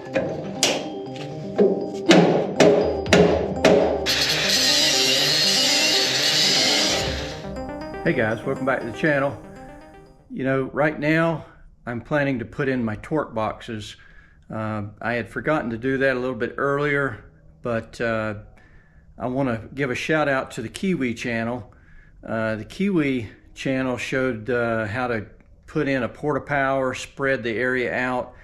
Hey guys, welcome back to the channel. You know, right now I'm planning to put in my torque boxes. I had forgotten to do that a little bit earlier, but I want to give a shout out to the Kiwi channel. The Kiwi channel showed how to put in a porta power, spread the area out.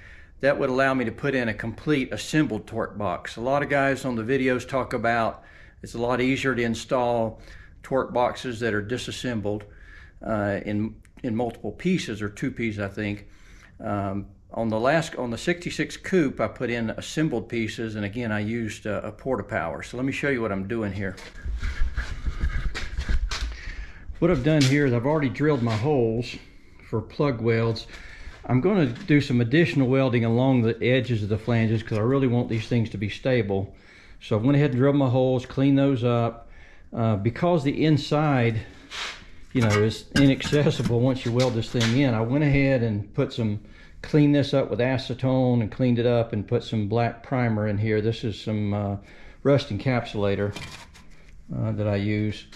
That would allow me to put in a complete assembled torque box. A lot of guys on the videos talk about it's a lot easier to install torque boxes that are disassembled in multiple pieces, or two pieces I think. On the 66 coupe I put in assembled pieces, and again I used a porta power. So let me show you what I'm doing here. What I've done here is I've already drilled my holes for plug welds. I'm going to do some additional welding along the edges of the flanges because I really want these things to be stable. So I went ahead and drilled my holes, cleaned those up. Because the inside, you know, is inaccessible once you weld this thing in, I went ahead and cleaned this up with acetone and cleaned it up and put some black primer in here. This is some rust encapsulator that I use.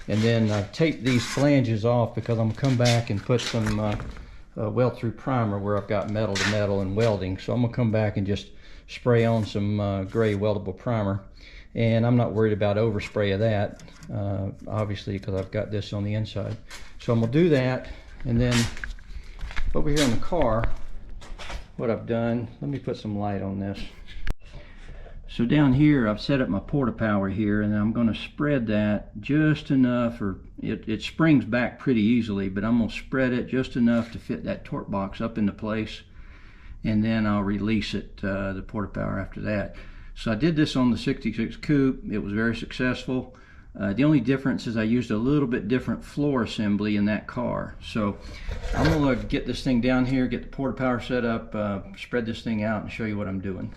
And then I've taped these flanges off because I'm going to come back and put some weld through primer where I've got metal to metal and welding. So I'm going to come back and just spray on some gray weldable primer. And I'm not worried about overspray of that, obviously, because I've got this on the inside. So I'm going to do that, and then over here in the car, what I've done, let me put some light on this. So down here, I've set up my porta power here, and I'm going to spread that just enough, or it springs back pretty easily, but I'm going to spread it just enough to fit that torque box up into place, and then I'll release it, the porta power, after that. So I did this on the 66 coupe. It was very successful. The only difference is I used a little bit different floor assembly in that car. So I'm going to get this thing down here, get the porta power set up, spread this thing out, and show you what I'm doing.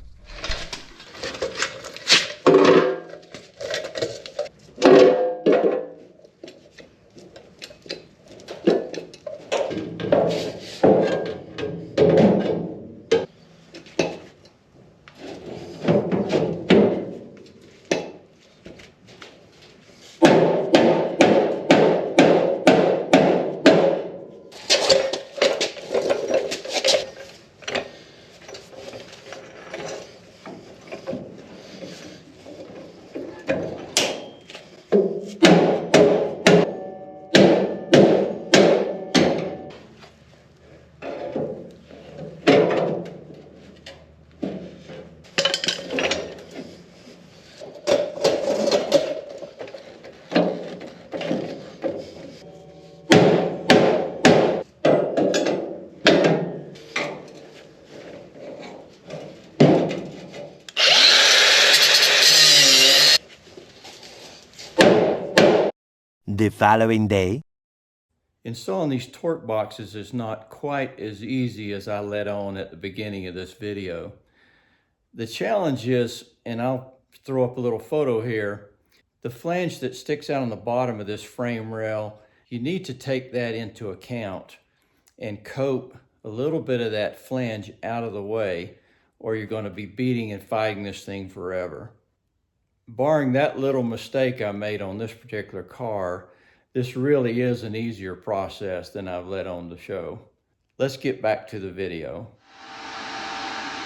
The following day. Installing these torque boxes is not quite as easy as I let on at the beginning of this video. The challenge is, and I'll throw up a little photo here, the flange that sticks out on the bottom of this frame rail, you need to take that into account and coat a little bit of that flange out of the way, or you're going to be beating and fighting this thing forever. Barring that little mistake I made on this particular car, this really is an easier process than I've let on to show. Let's get back to the video.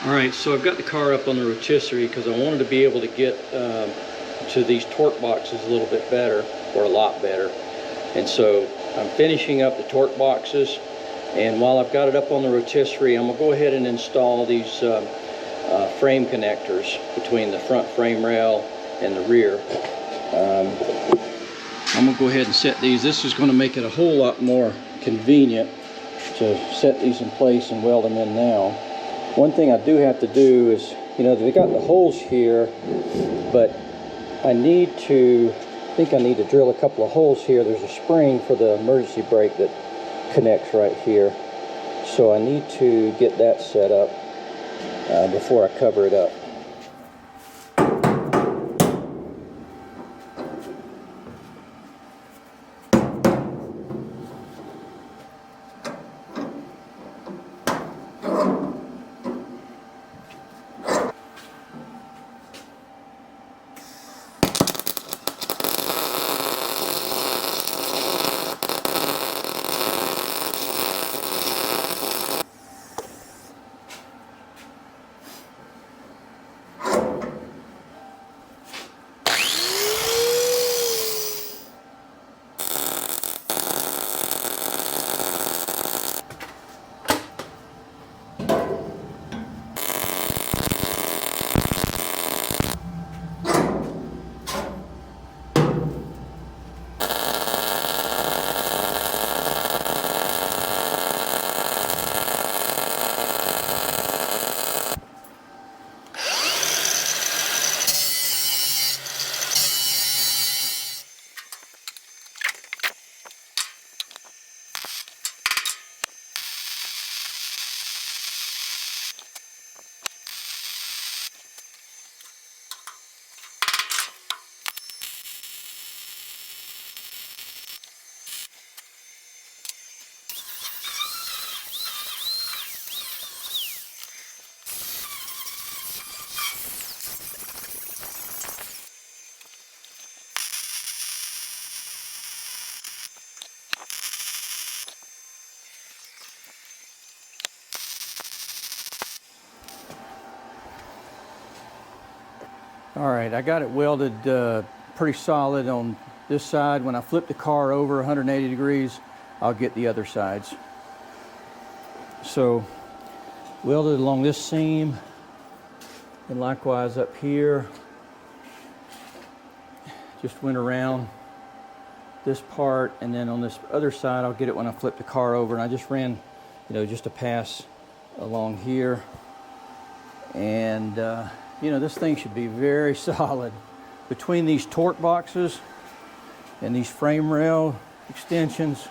All right, so I've got the car up on the rotisserie because I wanted to be able to get to these torque boxes a little bit better, or a lot better. And so I'm finishing up the torque boxes, and while I've got it up on the rotisserie, I'm gonna go ahead and install these frame connectors between the front frame rail and the rear. I'm gonna go ahead and set these. This is gonna make it a whole lot more convenient to set these in place and weld them in now. One thing I do have to do is, you know, they got the holes here, but I think I need to drill a couple of holes here. There's a spring for the emergency brake that connects right here. So I need to get that set up before I cover it up. All right, I got it welded pretty solid on this side. When I flip the car over 180 degrees, I'll get the other sides. So welded along this seam, and likewise up here. Just went around this part, and then on this other side I'll get it when I flip the car over, and I just ran, you know, just a pass along here. And you know, this thing should be very solid. Between these torque boxes and these frame rail extensions,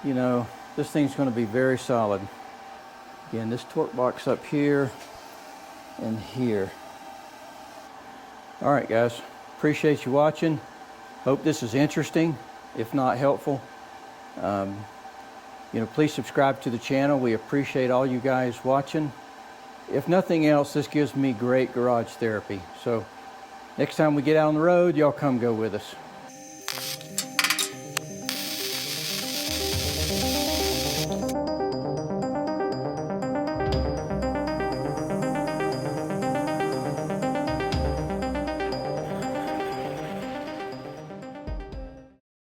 you know, this thing's going to be very solid. Again, this torque box up here and here. All right, guys, appreciate you watching. Hope this is interesting, if not helpful. You know, please subscribe to the channel. We appreciate all you guys watching. If nothing else, this gives me great garage therapy. So next time we get out on the road, y'all come go with us.